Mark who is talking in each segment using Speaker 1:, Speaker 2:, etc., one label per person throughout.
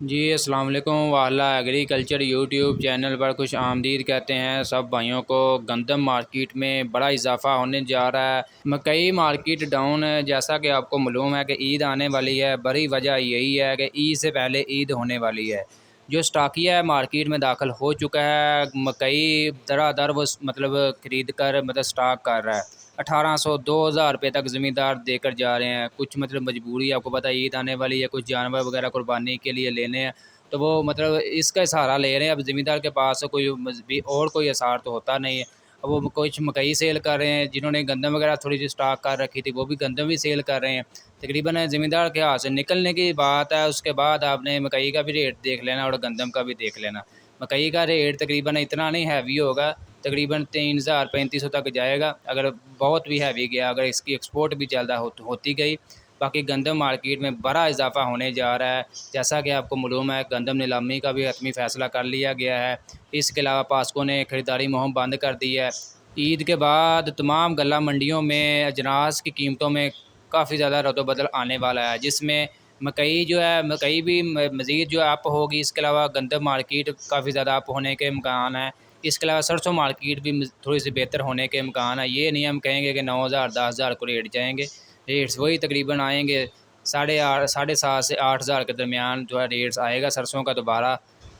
Speaker 1: जी अस्सलाम वालेकुम। वाला एग्रीकल्चर यूट्यूब चैनल पर खुश आमदीद कहते हैं सब भाइयों को। गंदम मार्केट में बड़ा इजाफा होने जा रहा है। मकई मार्केट डाउन है, जैसा कि आपको मालूम है कि ईद आने वाली है। बड़ी वजह यही है कि ईद से पहले ईद होने वाली है। जो स्टाकिया है मार्केट में दाखिल हो चुका है। मकई दर वो मतलब ख़रीद कर मतलब स्टॉक कर रहा है। 1800 2000 रुपये तक ज़मींदार देकर जा रहे हैं। कुछ मतलब मजबूरी, आपको पता है ईद आने वाली है, कुछ जानवर वगैरह कुर्बानी के लिए लेने हैं, तो वो मतलब इसका सहारा ले रहे हैं। अब ज़मींदार के पास कोई और कोई आसार तो होता नहीं है। अब वो कुछ मकई सेल कर रहे हैं, जिन्होंने गंदम वगैरह थोड़ी सी स्टॉक कर रखी थी वो भी गंदम भी सेल कर रहे हैं। तकरीबन ज़मींदार के हाथ से निकलने की बात है। उसके बाद आपने मकई का भी रेट देख लेना और गंदम का भी देख लेना। मकई का रेट तकरीबन इतना नहीं हैवी होगा, तकरीबन 3000 3500 तक जाएगा अगर बहुत भी हैवी गया, अगर इसकी एक्सपोर्ट भी ज़्यादा होती गई। बाकी गंदम मार्केट में बड़ा इजाफा होने जा रहा है। जैसा कि आपको मालूम है गंदम नीलामी का भी हतमी फ़ैसला कर लिया गया है। इसके अलावा पास्को ने ख़रीदारी मुहिम बंद कर दी है। ईद के बाद तमाम गल्ला मंडियों में अजनास की कीमतों में काफ़ी ज़्यादा रद्द-बदल आने वाला है, जिसमें मकई जो है मकई भी मज़ीद जो है अप होगी। इसके अलावा गंदम मार्केट काफ़ी ज़्यादा अप होने के इम्कान है। इसके अलावा सरसों मार्केट भी थोड़ी सी बेहतर होने के इम्कान है। ये नहीं हम कहेंगे कि 9000 10,000 को रेट जाएंगे। रेट्स वही तकरीबन आएंगे 8.5 7.5 से 8000 के दरमियान जो है रेट्स आएगा सरसों का दोबारा।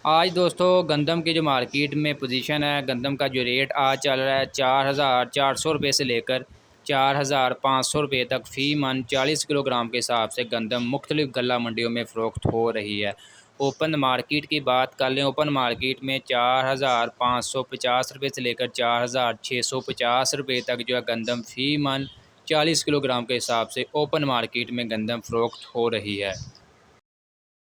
Speaker 1: आज दोस्तों गंदम की जो मार्केट में पोजीशन है, गंदम का जो रेट आज चल रहा है 4400 रुपये से लेकर 4500 रुपये तक फ़ी मन 40 किलोग्राम के हिसाब से गंदम मुख्तलिफ़ गल्ला मंडियों में फ़रोख्त हो रही है। ओपन मार्केट की बात कर लें, ओपन मार्केट में 4550 रुपये से लेकर 4650 रुपये तक जो है गंदम फ़ी मन 40 किलोग्राम के हिसाब से ओपन मार्केट में गंदम फ़रोख्त हो रही है।